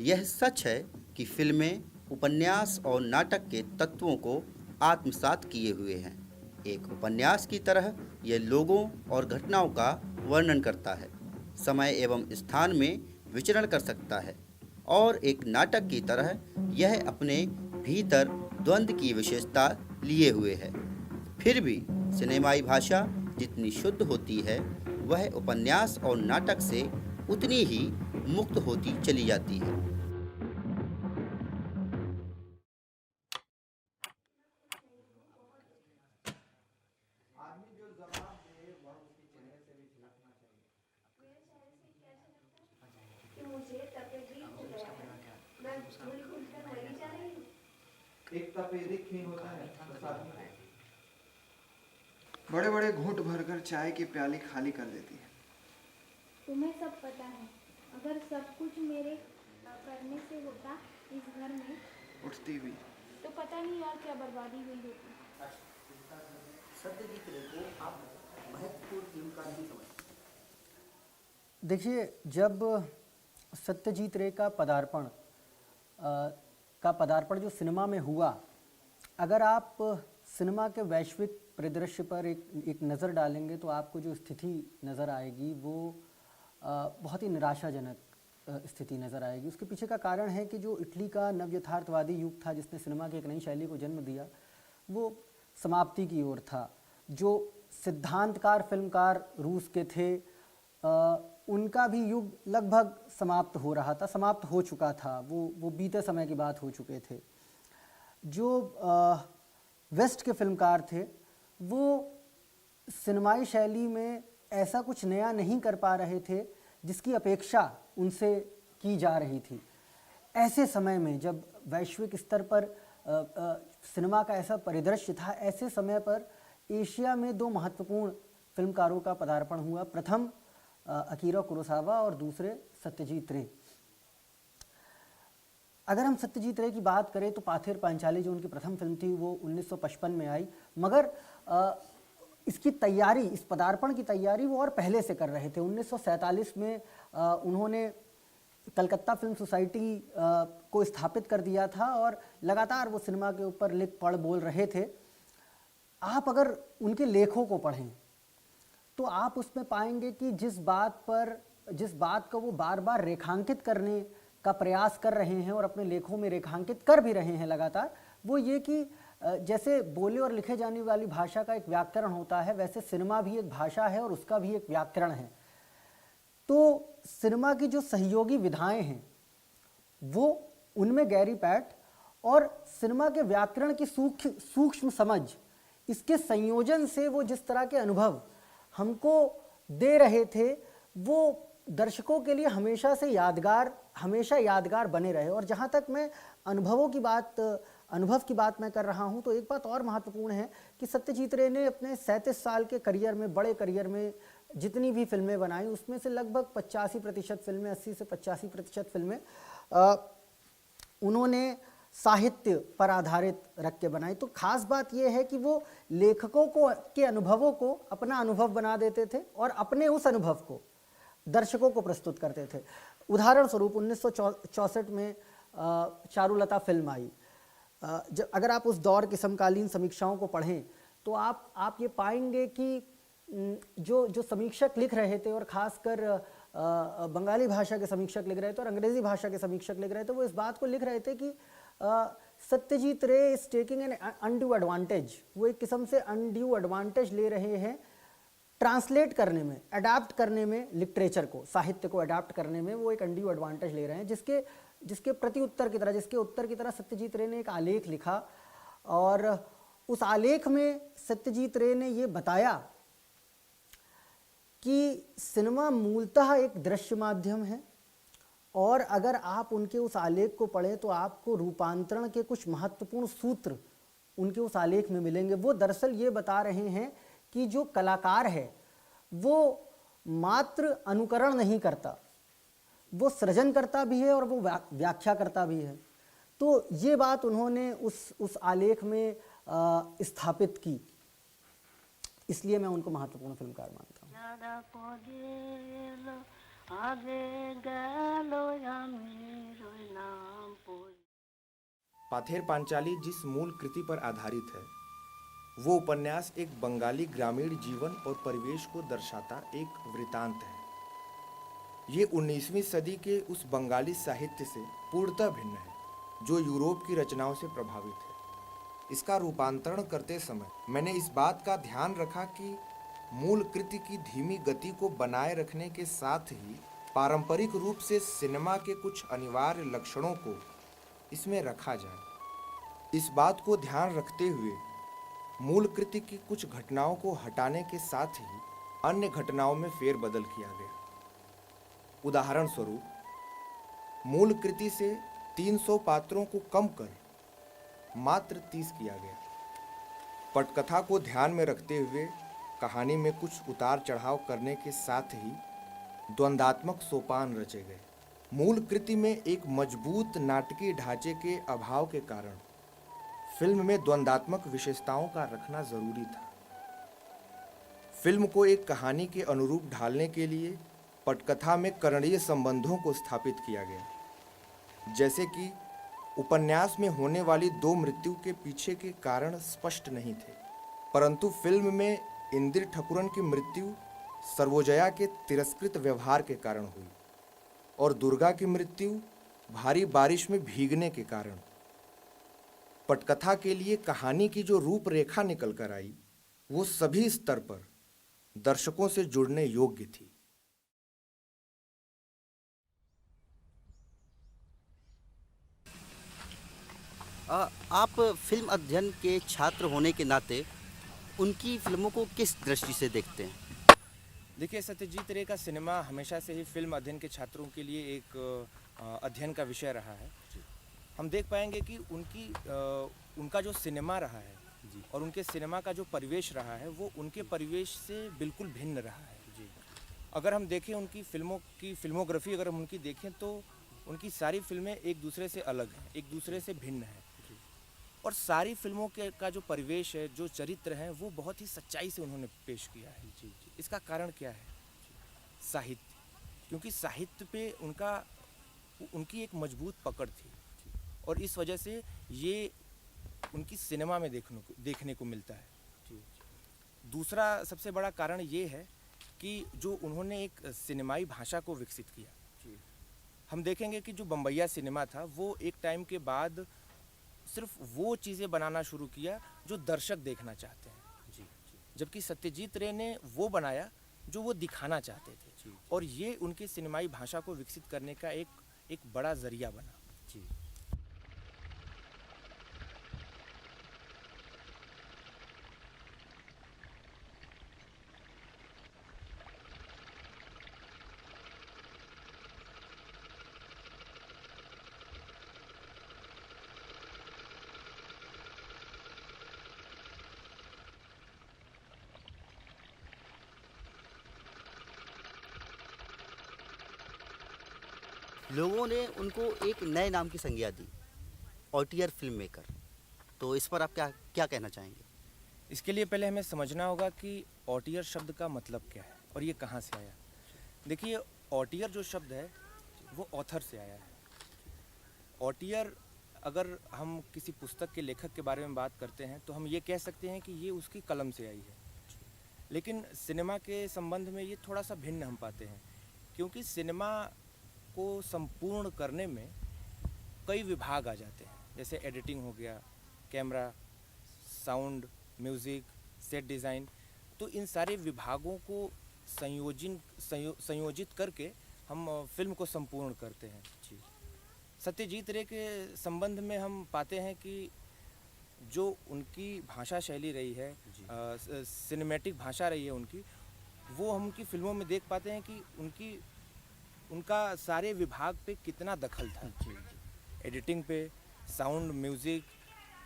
यह सच है कि फिल्में उपन्यास और नाटक के तत्वों को आत्मसात किए हुए हैं। एक उपन्यास की तरह यह लोगों और घटनाओं का वर्णन करता है, समय एवं स्थान में विचरण कर सकता है, और एक नाटक की तरह यह अपने भीतर द्वंद्व की विशेषता लिए हुए है। फिर भी सिनेमाई भाषा जितनी शुद्ध होती है, वह उपन्यास और नाटक से उतनी ही मुक्त होती चली जाती है। कि मुझे तपेदिक हो गया है, मैं घुल घुल कर मरी जा रही हूँ। एक तपेदिक ही होता है बस आदमी बड़े बड़े घूंट भरकर चाय की प्याली खाली कर देती है। तुम्हें सब पता है, अगर सब कुछ मेरे करने से होता इस घर में, उठती भी। तो पता नहीं यार क्या बर्बादी हुई होती। सत्यजीत रे को आप महत्वपूर्ण टीम का नहीं समझते। देखिए, जब सत्यजीत रे का पदार्पण जो सिनेमा में हुआ, अगर आप सिनेमा के वैश्विक परिदृश्य पर एक नज़र डालेंगे तो आपको जो स्थिति नज़र आएगी वो बहुत ही निराशाजनक स्थिति नज़र आएगी। उसके पीछे का कारण है कि जो इटली का नवयथार्थवादी युग था जिसने सिनेमा की एक नई शैली को जन्म दिया, वो समाप्ति की ओर था। जो सिद्धांतकार फिल्मकार रूस के थे, उनका भी युग लगभग समाप्त हो रहा था, समाप्त हो चुका था, वो बीते समय की बात हो चुके थे। जो वेस्ट के फिल्मकार थे वो सिनेमाई शैली में ऐसा कुछ नया नहीं कर पा रहे थे जिसकी अपेक्षा उनसे की जा रही थी। ऐसे समय में जब वैश्विक स्तर पर सिनेमा का ऐसा परिदृश्य था, ऐसे समय पर एशिया में दो महत्वपूर्ण फिल्मकारों का पदार्पण हुआ। प्रथम अकीरा कुरोसावा और दूसरे सत्यजीत रे। अगर हम सत्यजीत रे की बात करें तो पाथेर पांचाली जो उनकी प्रथम फिल्म थी वो 1955 में आई, मगर इसकी तैयारी, इस पदार्पण की तैयारी वो और पहले से कर रहे थे। 1947 में उन्होंने कलकत्ता फिल्म सोसाइटी को स्थापित कर दिया था और लगातार वो सिनेमा के ऊपर लिख पढ़ बोल रहे थे। आप अगर उनके लेखों को पढ़ें तो आप उसमें पाएंगे कि जिस बात को वो बार बार रेखांकित करने का प्रयास कर रहे हैं और अपने लेखों में रेखांकित कर भी रहे हैं लगातार, वो ये कि जैसे बोले और लिखे जाने वाली भाषा का एक व्याकरण होता है, वैसे सिनेमा भी एक भाषा है और उसका भी एक व्याकरण है। तो सिनेमा की जो सहयोगी विधाएं हैं वो उनमें गहरी पैठ और सिनेमा के व्याकरण की सूक्ष्म समझ, इसके संयोजन से वो जिस तरह के अनुभव हमको दे रहे थे वो दर्शकों के लिए हमेशा यादगार बने रहे। और जहाँ तक मैं अनुभव की बात मैं कर रहा हूँ तो एक बात और महत्वपूर्ण है कि सत्यजीत रे ने अपने 37 साल के करियर में, बड़े करियर में जितनी भी फिल्में बनाई उसमें से लगभग 85% फिल्में, 80 से 85% फिल्में उन्होंने साहित्य पर आधारित रख के बनाई। तो खास बात यह है कि वो लेखकों के अनुभवों को अपना अनुभव बना देते थे और अपने उस अनुभव को दर्शकों को प्रस्तुत करते थे। उदाहरण स्वरूप 1964 में चारुलता फिल्म आई। अगर आप उस दौर की समकालीन समीक्षाओं को पढ़ें तो आप ये पाएंगे कि जो समीक्षक लिख रहे थे और खासकर बंगाली भाषा के समीक्षक लिख रहे थे और अंग्रेजी भाषा के समीक्षक लिख रहे थे, वो इस बात को लिख रहे थे कि सत्यजीत रे is taking an undue advantage. वो एक किस्म से अनड्यू एडवांटेज ले रहे हैं ट्रांसलेट करने में, अडाप्ट करने में, लिटरेचर को, साहित्य को अडाप्ट करने में वो एक अनड्यू एडवांटेज ले रहे हैं। जिसके उत्तर की तरह सत्यजीत रे ने एक आलेख लिखा और उस आलेख में सत्यजीत रे ने ये बताया कि सिनेमा मूलतः एक दृश्य माध्यम है और अगर आप उनके उस आलेख को पढ़ें तो आपको रूपांतरण के कुछ महत्वपूर्ण सूत्र उनके उस आलेख में मिलेंगे। वो दरअसल ये बता रहे हैं कि जो कलाकार है वो मात्र अनुकरण नहीं करता, वो सृजन करता भी है और वो व्याख्या करता भी है। तो ये बात उन्होंने उस आलेख में स्थापित की, इसलिए मैं उनको महत्वपूर्ण फिल्मकार मानता हूँ। আগে গেল আমির নাম পড়ি। पाथेर पांचाली जिस मूल कृति पर आधारित है वो उपन्यास एक बंगाली ग्रामीण जीवन और परिवेश को दर्शाता एक वृतांत है। ये 19वीं सदी के उस बंगाली साहित्य से पूर्णतः भिन्न है जो यूरोप की रचनाओं से प्रभावित है। इसका रूपांतरण करते समय मैंने इस बात का ध्यान रखा कि मूल कृति की धीमी गति को बनाए रखने के साथ ही पारंपरिक रूप से सिनेमा के कुछ अनिवार्य लक्षणों को इसमें रखा जाए। इस बात को ध्यान रखते हुए मूल कृति की कुछ घटनाओं को हटाने के साथ ही अन्य घटनाओं में फेरबदल किया गया। उदाहरण स्वरूप मूल कृति से 300 पात्रों को कम कर मात्र 30 किया गया। पटकथा को ध्यान में रखते हुए कहानी में कुछ उतार चढ़ाव करने के साथ ही द्वंद्वात्मक सोपान रचे गए। मूल कृति में एक मजबूत नाटकीय ढांचे के अभाव के कारण फिल्म में द्वंद्वात्मक विशेषताओं का रखना जरूरी था। फिल्म को एक कहानी के अनुरूप ढालने के लिए पटकथा में करणीय संबंधों को स्थापित किया गया, जैसे कि उपन्यास में होने वाली 2 मृत्यु के पीछे के कारण स्पष्ट नहीं थे, परंतु फिल्म में इंदिर ठकुरन की मृत्यु सर्वोजया के तिरस्कृत व्यवहार के कारण हुई और दुर्गा की मृत्यु भारी बारिश में भीगने के कारण। पटकथा के लिए कहानी की जो रूपरेखा निकल कर आई वो सभी स्तर पर दर्शकों से जुड़ने योग्य थी। आप फिल्म अध्ययन के छात्र होने के नाते उनकी फिल्मों को किस दृष्टि से देखते हैं? देखिए, सत्यजीत रे का सिनेमा हमेशा से ही फिल्म अध्ययन के छात्रों के लिए एक अध्ययन का विषय रहा है। हम देख पाएंगे कि उनका जो सिनेमा रहा है और उनके सिनेमा का जो परिवेश रहा है वो उनके परिवेश से बिल्कुल भिन्न रहा है। अगर हम देखें उनकी फिल्मों की फिल्मोग्राफी अगर हम उनकी देखें तो उनकी सारी फिल्में एक दूसरे से अलग हैं, एक दूसरे से भिन्न हैं और सारी फिल्मों के का जो परिवेश है, जो चरित्र हैं, वो बहुत ही सच्चाई से उन्होंने पेश किया है। इसका कारण क्या है? साहित्य, क्योंकि साहित्य पे उनकी एक मजबूत पकड़ थी और इस वजह से ये उनकी सिनेमा में देखने को मिलता है। दूसरा सबसे बड़ा कारण ये है कि जो उन्होंने एक सिनेमाई भाषा को विकसित किया। हम देखेंगे कि जो बम्बैया सिनेमा था वो एक टाइम के बाद सिर्फ वो चीज़ें बनाना शुरू किया जो दर्शक देखना चाहते हैं, जबकि सत्यजीत रे ने वो बनाया जो वो दिखाना चाहते थे और ये उनकी सिनेमाई भाषा को विकसित करने का एक बड़ा जरिया बना। लोगों ने उनको एक नए नाम की संज्ञा दी, ऑटियर फिल्म मेकर। तो इस पर आप क्या कहना चाहेंगे? इसके लिए पहले हमें समझना होगा कि ऑटियर शब्द का मतलब क्या है और ये कहाँ से आया। देखिए, ऑटियर जो शब्द है वो ऑथर से आया है। ऑटियर, अगर हम किसी पुस्तक के लेखक के बारे में बात करते हैं तो हम ये कह सकते हैं कि ये उसकी कलम से आई है, लेकिन सिनेमा के संबंध में ये थोड़ा सा भिन्न हम पाते हैं, क्योंकि सिनेमा को संपूर्ण करने में कई विभाग आ जाते हैं, जैसे एडिटिंग हो गया, camera, sound, music, set design. तो इन सारे विभागों को संयोजित करके हम फिल्म को संपूर्ण करते हैं। सत्यजीत रे के संबंध में हम पाते हैं कि जो उनकी भाषा शैली रही है, सिनेमैटिक भाषा रही है उनकी, वो हम उनकी फिल्मों में देख पाते हैं कि उनका सारे विभाग पे कितना दखल था। एडिटिंग पे, साउंड, म्यूज़िक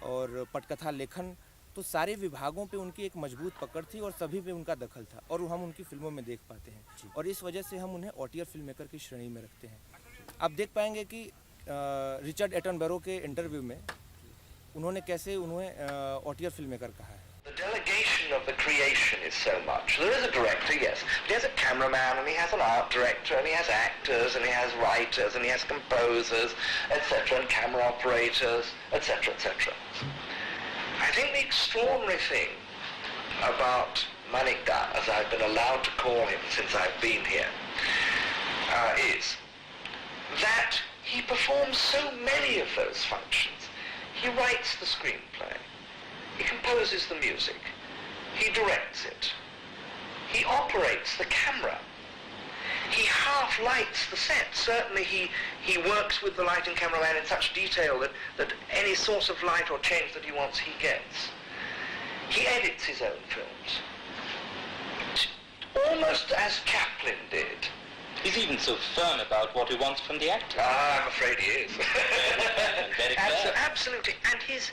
और पटकथा लेखन, तो सारे विभागों पे उनकी एक मजबूत पकड़ थी और सभी पे उनका दखल था और हम उनकी फिल्मों में देख पाते हैं और इस वजह से हम उन्हें ऑटियर फिल्म मेकर की श्रेणी में रखते हैं। आप देख पाएंगे कि रिचर्ड एटनबरो के इंटरव्यू में उन्होंने कैसे उन्हें ऑटियर फिल्म मेकर कहा है। The delegation of the creation is so much. There is a director, yes, but he has a cameraman and he has an art director and he has actors and he has writers and he has composers, etc., and camera operators, etc., etc. I think the extraordinary thing about Manik Da, as I've been allowed to call him since I've been here, is that he performs so many of those functions. He writes the screenplay. He composes the music. He directs it. He operates the camera. He half lights the set. Certainly he works with the lighting cameraman in such detail that any source of light or change that he wants, he gets. He edits his own films. Almost as Chaplin did. He's even so firm about what he wants from the actor. I'm afraid he is. Very clever. Absolutely. And his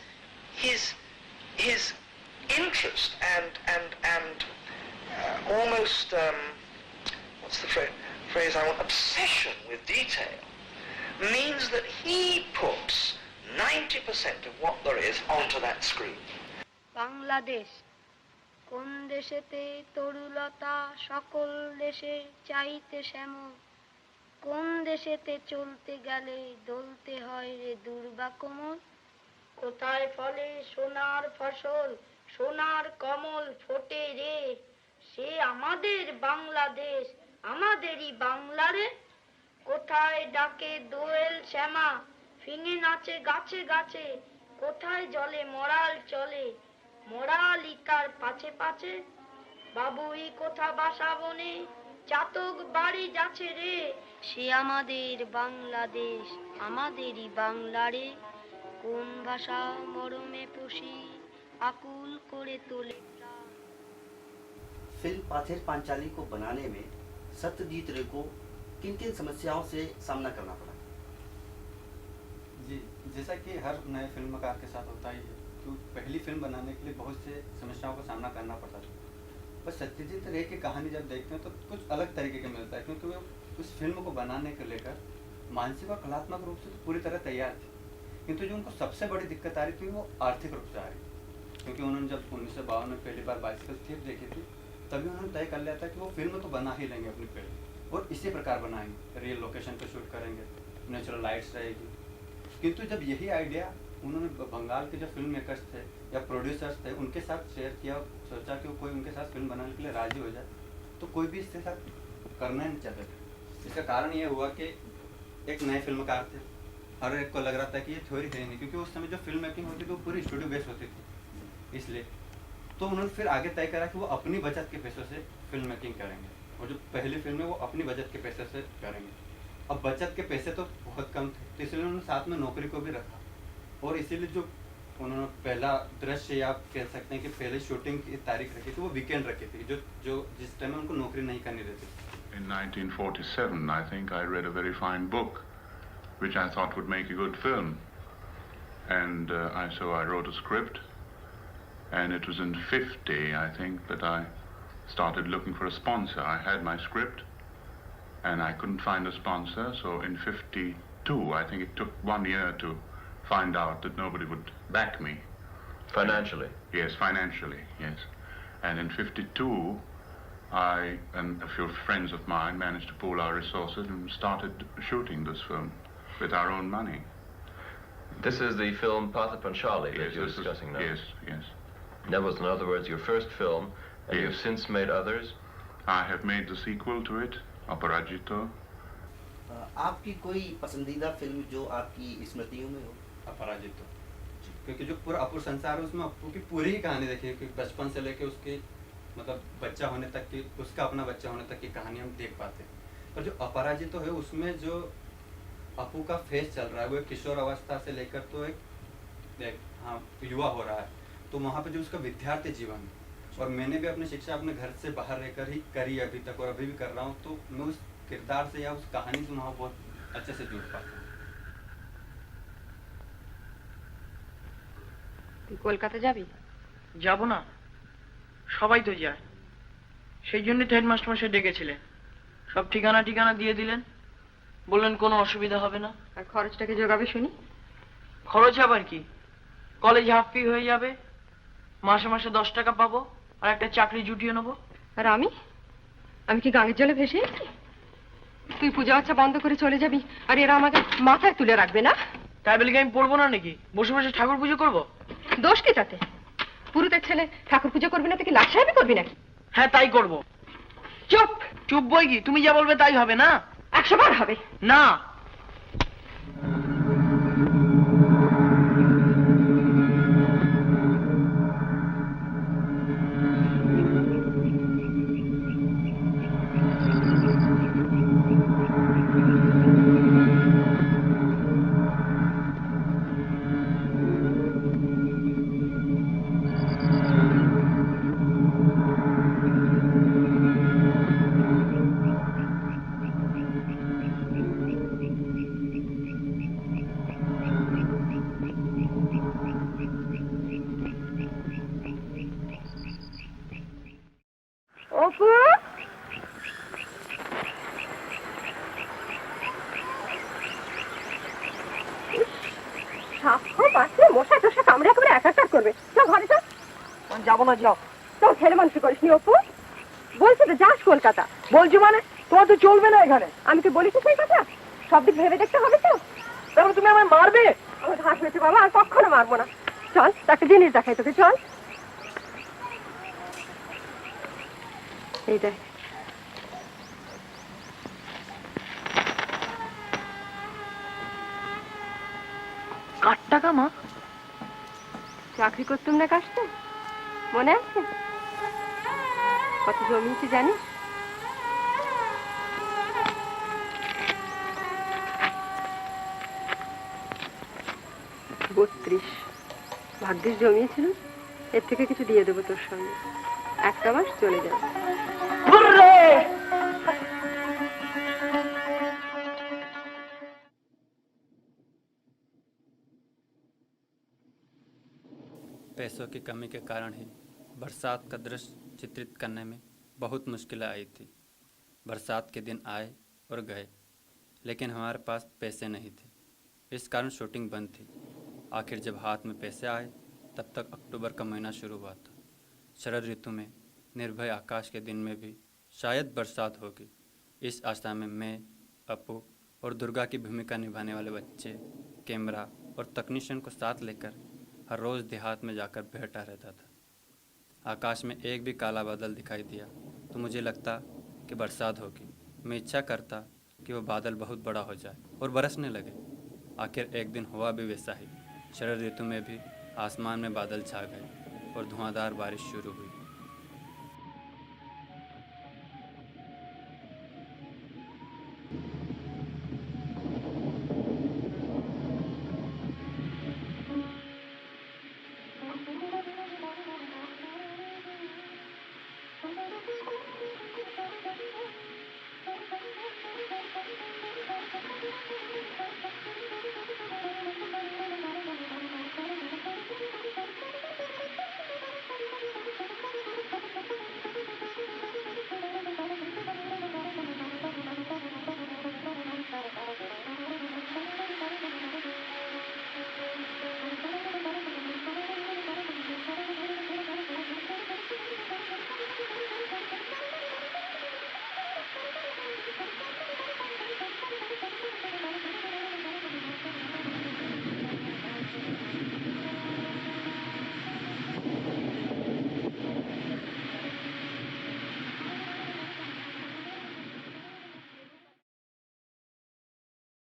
interest and almost what's the phrase I want? Obsession with detail means that he puts 90% of what there is onto that screen. Bangladesh কোন দেশেতে তরুলতা সকল দেশে চাইতে শ্যামল কোন দেশেতে চলতে গেলে দলতে হয় রে দুর্বা কোমল কোথায় ফলে সোনার ফসল সোনার কমল ফোটে রে সে আমাদের বাংলাদেশ আমাদেরই বাংলারে কোথায় ডাকে দোয়েল শ্যামা ফিঙে নাচে গাছে গাছে কোথায় জলে মরাল চলে মরালি তার পাছে পাছে বাবুই কোথা বাসা বনে চাতক বাড়ি যাচ্ছে রে সে আমাদের বাংলাদেশ আমাদেরই বাংলারে কোন ভাষা মরমে পুষি আকুল করে তোলে फिल्म पाथेर पांचाली को बनाने में सत्यजीत रे को किन किन समस्याओं से सामना करना पड़ा? जी, जैसा कि हर नए फिल्मकार के साथ होता ही है, तो पहली फिल्म बनाने के लिए बहुत से समस्याओं का सामना करना पड़ता था। पर सत्यजीत रे की कहानी जब देखते हैं तो कुछ अलग तरीके का मिलता है, क्योंकि वो उस फिल्म को बनाने को लेकर मानसिक और कलात्मक रूप से तो पूरी तरह तैयार थे, किंतु जो उनको सबसे बड़ी दिक्कत आ रही थी वो आर्थिक रूप से आ रही, क्योंकि उन्होंने जब 1952 में पहली बार बाइसिकल थीफ देखी थी तभी उन्होंने तय कर लिया था कि वो फिल्म तो बना ही लेंगे अपनी फिल्म, और इसी प्रकार बनाएंगे, रियल लोकेशन पे शूट करेंगे, नेचुरल लाइट्स रहेगी। किंतु जब यही आइडिया उन्होंने बंगाल के जो फिल्म मेकर्स थे या प्रोड्यूसर्स थे उनके साथ शेयर किया, सोचा कि कोई उनके साथ फिल्म बनाने के लिए राजी हो जाए, तो कोई भी इसके साथ करना ही नहीं चाहते थे। इसका कारण ये हुआ कि एक नए फिल्मकार थे, हर एक को लग रहा था कि ये थ्योरी है नहीं, क्योंकि उस समय जो फिल्म मेकिंग होती थी वो पूरी स्टूडियो बेस्ड होती थी, इसलिए तो उन्होंने फिर आगे तय करा कि वो अपनी बचत के पैसों से फिल्म मेकिंग करेंगे, और जो पहली फिल्म है वो अपनी बचत के पैसे से करेंगे। अब बचत के पैसे तो बहुत कम थे, तो इसलिए उन्होंने साथ में नौकरी को भी रखा, और इसीलिए जो उन्होंने पहला दृश्य या आप कह सकते हैं कि पहले शूटिंग की तारीख रखी थी वो वीकेंड रखी थी, जो जिस टाइम में उनको नौकरी नहीं करनी रहती। In 1947, I think I read a very fine book, which I thought would make a good film, and so I wrote a script, and it was in 50, I think, that I started looking for a sponsor. I had my script, and I couldn't find a sponsor, so in 52, I think it took 1 year to find out that nobody would back me. Financially? Yes, financially, yes. And in 52, I and a few friends of mine managed to pool our resources and started shooting this film with our own money. This is the film Pather Panchali that you're this is- discussing now? Yes, yes. That was, in other words, your first film, and Yes. you've since made others? I have made the sequel to it, Aparajito. आपकी कोई पसंदीदा film जो आपकी स्मृतियों में हो? अपराजित, क्योंकि जो पूरा अपूर संसार है उसमें अप्पू की पूरी ही कहानी देखी है, कि बचपन से लेके उसकी मतलब बच्चा होने तक की, उसका अपना बच्चा होने तक की कहानी हम देख पाते हैं। पर जो अपराजित है उसमें जो अप्पू का फेस चल रहा है वो एक किशोर अवस्था से लेकर तो एक हाँ युवा हो रहा है, तो वहाँ पे जो उसका विद्यार्थी जीवन है, और मैंने भी अपनी शिक्षा अपने घर से बाहर रहकर ही करी अभी तक और अभी भी कर रहा हूँ, तो मैं उस किरदार से या उस कहानी से वहाँ बहुत अच्छे से जुड़ पाता हूँ। তুই কলকাতা যাবি? যাব না, সবাই তো যায়, সেই জন্যই তো হেডমাস্টার মশাই ডেকেছিলেন, সব ঠিকানা দিয়ে দিলেন, বললেন কোনো অসুবিধা হবে না। আর খরচটাকে জোগাবে শুনি? খরচ আবার কি, কলেজ হাফ ফি হয়ে যাবে, মাসে মাসে 10 টাকা পাবো আর একটা চাকরি জুটিয়ে নেবো। আর আমি কি গাঙের জলে ভেসে আছি? তুই পূজা আচ্ছা বন্ধ করে চলে যাবি আর এরা আমাকে মাথায় তুলে রাখবে না? তাই বলে কি আমি পড়বো না নাকি? বসে বসে ঠাকুর পুজো করবো? দোষ কি তাতে? পুরুতের ছেলে ঠাকুর পুজো করবি না তো কি লাট সাহেবই করবি নাকি? হ্যাঁ তাই করবো। চুপ। চুপ বই কি? তুমি যা বলবে তাই হবে না? 100 বার হবে না। অপু মশা টশা কামড়ে একেবারে একাকার করবে। চল ঘরে চল। যাবো না, যাও। তোর ছেলে মানুষ করিস নি অপু? বলছি তো যাস কলকাতা। বলছি মানে তোমার তো চলবে না এখানে। আমি তো বলেছি সেই কথা, সব দিক ভেবে দেখতে হবে তো। তারপর তুমি আমায় মারবে? আমার ঘাস হয়েছে বাবা, আর কখনো মারবো না। চল একটা জিনিস দেখাই তোকে, চল। এই দেখ, কার টাকা মা? চাকরি করতুম না কাজটা মনে আছে? কত জমিয়েছি জানিস? $32। ভাগ্যিস জমিয়েছিল, এর থেকে কিছু দিয়ে দেবো তোর সঙ্গে। একটা মাস চলে যাবে। पैसों की कमी के कारण ही बरसात का दृश्य चित्रित करने में बहुत मुश्किलें आई थी। बरसात के दिन आए और गए, लेकिन हमारे पास पैसे नहीं थे, इस कारण शूटिंग बंद थी। आखिर जब हाथ में पैसे आए तब तक अक्टूबर का महीना शुरू हुआ था। शरद ऋतु में निर्भय आकाश के दिन में भी शायद बरसात होगी, इस आशा में मैं, अपू और दुर्गा की भूमिका निभाने वाले बच्चे कैमरा और तकनीशियन को साथ लेकर हर रोज़ देहात में जाकर बैठा रहता था। आकाश में एक भी काला बादल दिखाई दिया तो मुझे लगता कि बरसात होगी। मैं इच्छा करता कि वो बादल बहुत बड़ा हो जाए और बरसने लगे। आखिर एक दिन हुआ भी वैसा ही। शरद ऋतु में भी आसमान में बादल छा गए और धुआंधार बारिश शुरू हुई।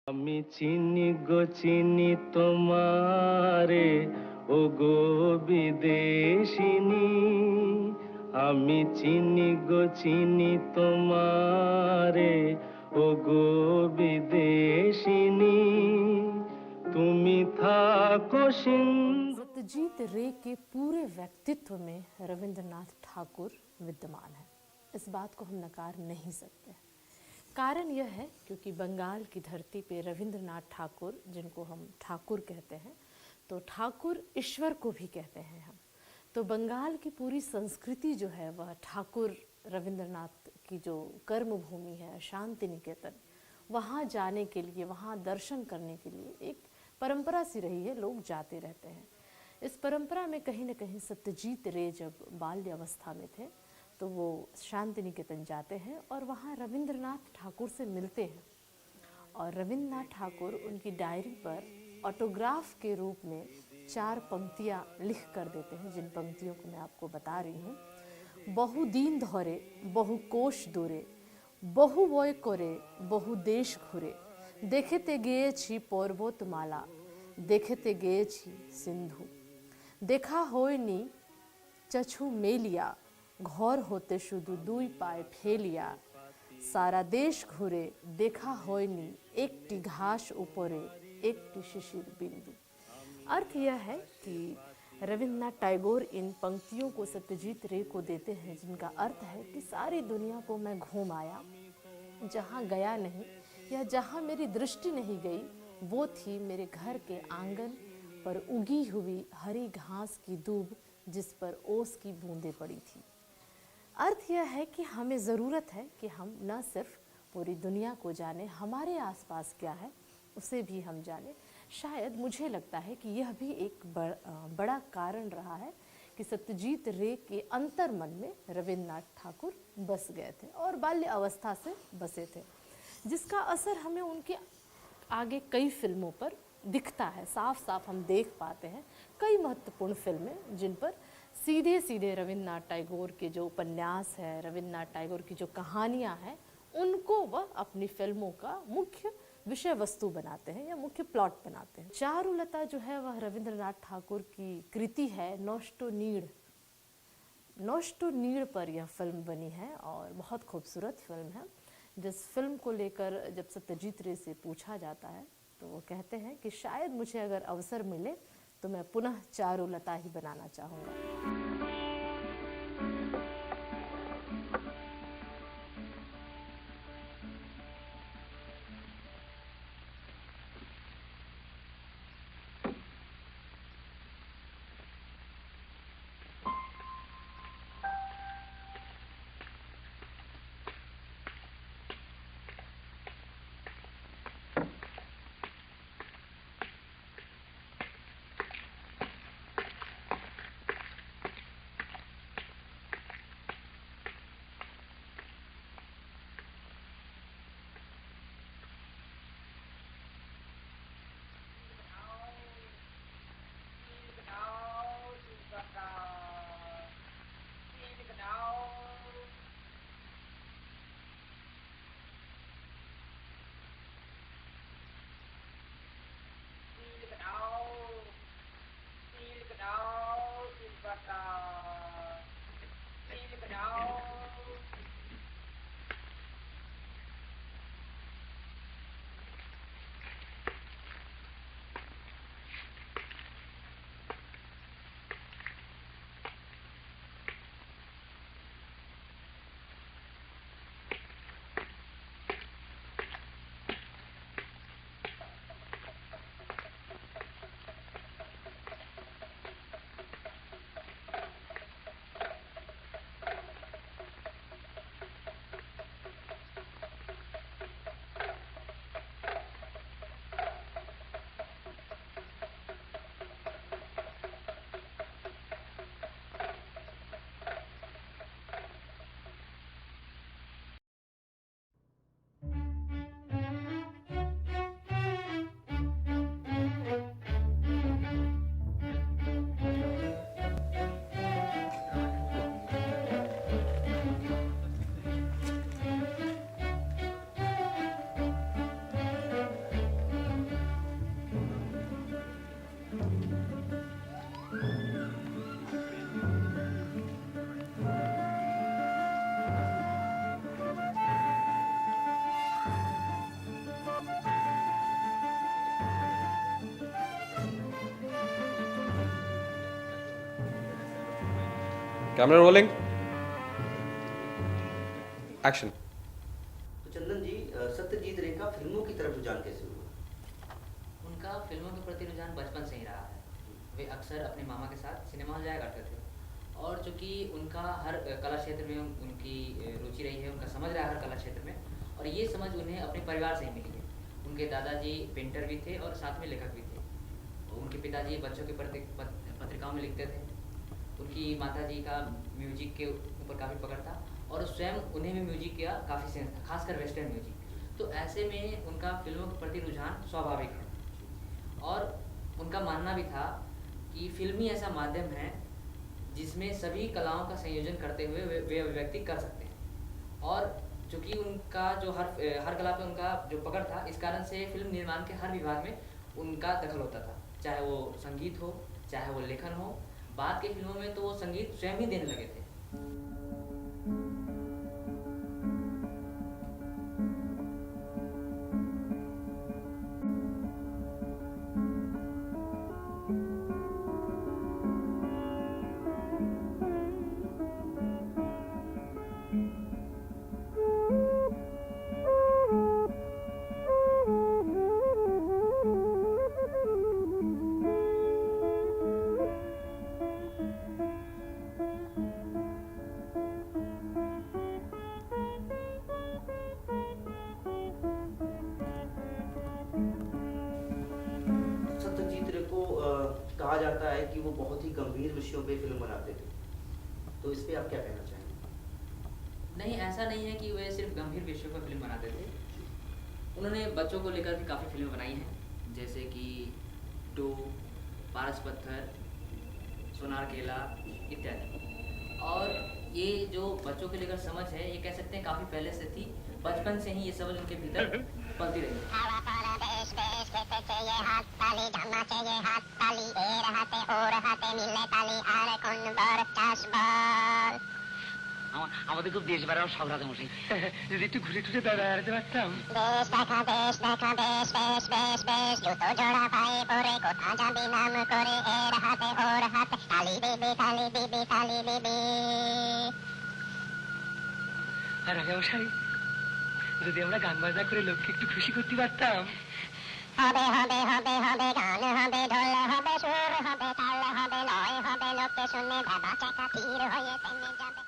আমি চিনি গো চিনি তোমারে ও গো বিদেশিনী, আমি চিনি গো চিনি তোমারে ও গো বিদেশিনী, তুমি থাকো सत्यजीत रे के पूरे व्यक्तित्व में रविंद्रनाथ ठाकुर विद्यमान है। इस बात को हम नकार नहीं सकते। कारण यह है क्योंकि बंगाल की धरती पे रविंद्रनाथ ठाकुर, जिनको हम ठाकुर कहते हैं, तो ठाकुर ईश्वर को भी कहते हैं हम। तो बंगाल की पूरी संस्कृति जो है वह ठाकुर रविंद्रनाथ की जो कर्म भूमि है शांति निकेतन, वहाँ जाने के लिए, वहाँ दर्शन करने के लिए एक परंपरा सी रही है, लोग जाते रहते हैं। इस परंपरा में कहीं न कहीं सत्यजीत रे जब बाल्यावस्था में थे तो वो शांति निकेतन जाते हैं और वहाँ रविंद्रनाथ ठाकुर से मिलते हैं और रविंद्रनाथ ठाकुर उनकी डायरी पर ऑटोग्राफ के रूप में 4 पंक्तियाँ लिख कर देते हैं, जिन पंक्तियों को मैं आपको बता रही हूँ। बहु दीन धौरे बहु कोश दूरे बहु वोय करे बहु देश घुरे देखते गए छी पर्वतमाला देखते गए छी सिंधु देखा होय नी चछु मेलिया घर होते शुधु दुई पाए फेलिया सारा देश घुरे देखा होय नी एकटी घास ऊपरे एकटी शिशिर बिंदु। अर्थ यह है कि रविन्द्रनाथ टैगोर इन पंक्तियों को सत्यजीत रे को देते हैं, जिनका अर्थ है कि सारी दुनिया को मैं घूम आया, जहाँ गया नहीं या जहाँ मेरी दृष्टि नहीं गई वो थी मेरे घर के आंगन पर उगी हुई हरी घास की दूब जिस पर ओस की बूंदें पड़ी थी। अर्थ यह है कि हमें ज़रूरत है कि हम न सिर्फ पूरी दुनिया को जानें, हमारे आसपास क्या है उसे भी हम जानें। शायद मुझे लगता है कि यह भी एक बड़ा कारण रहा है कि सत्यजीत रे के अंतर्मन में रविन्द्रनाथ ठाकुर बस गए थे और बाल्य अवस्था से बसे थे, जिसका असर हमें उनके आगे कई फिल्मों पर दिखता है। साफ साफ हम देख पाते हैं कई महत्वपूर्ण फिल्में जिन पर सीधे सीधे रविन्द्रनाथ टैगोर के जो उपन्यास है, रविन्द्रनाथ टैगोर की जो कहानियाँ हैं, उनको वह अपनी फिल्मों का मुख्य विषय वस्तु बनाते हैं या मुख्य प्लॉट बनाते हैं। चारुलता जो है वह रविन्द्रनाथ ठाकुर की कृति है। नोष्टो नीड़ पर यह फिल्म बनी है और बहुत खूबसूरत फिल्म है। जिस फिल्म को लेकर जब सत्यजीत रे से पूछा जाता है तो वो कहते हैं कि शायद मुझे अगर अवसर मिले तो मैं पुनः चारुलता ही बनाना चाहूँगा। Camera rolling, action. तो चंदन जी, सत्यजीत रे का फिल्मों की तरफ रुझान कैसे हुआ? उनका फिल्मों के प्रति रुझान बचपन से ही रहा है। वे अक्सर अपने मामा के साथ सिनेमा हॉल जाया करते थे और चूँकि उनका हर कला क्षेत्र में उनकी रुचि रही है, उनका समझ रहा है हर कला क्षेत्र में, और ये समझ उन्हें अपने परिवार से ही मिली है। उनके दादाजी पेंटर भी थे और साथ में लेखक भी थे। उनके पिताजी बच्चों के पत्रिकाओं में लिखते थे। उनकी माता जी का म्यूजिक के ऊपर काफ़ी पकड़ था और स्वयं उन्हें भी म्यूजिक का काफ़ी सेंस था, खासकर वेस्टर्न म्यूजिक। तो ऐसे में उनका फिल्मों के प्रति रुझान स्वाभाविक है और उनका मानना भी था कि फिल्म ही ऐसा माध्यम है जिसमें सभी कलाओं का संयोजन करते हुए वे अभिव्यक्ति कर सकते हैं। और चूँकि उनका जो हर कला पे उनका जो पकड़ था, इस कारण से फिल्म निर्माण के हर विभाग में उनका दखल होता था, चाहे वो संगीत हो, चाहे वो लेखन हो। बाद के फिल्मों में तो वो संगीत स्वयं ही देने लगे थे। कहा जाता है कि वो बहुत ही गंभीर विषयों पे फिल्म बनाते थे, तो इस पे आप क्या कहना चाहेंगे? नहीं, ऐसा नहीं है कि वे सिर्फ गंभीर विषयों पर फिल्म बनाते थे। उन्होंने बच्चों को लेकर भी काफ़ी फिल्में बनाई हैं, जैसे कि टू, पारस पत्थर, सोनार केला इत्यादि। और ये जो बच्चों को लेकर समझ है, ये कह सकते हैं काफ़ी पहले से थी। बचपन से ही ये समझ उनके भीतर पलती रही। আমাদের খুব দেশ বেড়ানো সব রাজা মশাই, যদি একটু ঘুরে টুরে বেড়াতে পারতাম। দেশ দেখা বেশ দেখা বেশ বেশ বেশ বেশ জুতো জোড়া পায়ে পরে কোথা যাবি নাম করে এর হাতে ওর হাতে তালি দিবি তালি দিবি তালি দিবি। আর রাজা মশাই, যদি আমরা গান বাজনা করে লোককে একটু খুশি করতে পারতাম। হবে হবে হবে হবে গান হবে, ঢোল হবে, সুর হবে, তাল হবে, লয় হবে, লোকে শুনে বাবা চাকা তীর হয়ে থেমে যাবে।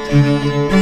Thank you.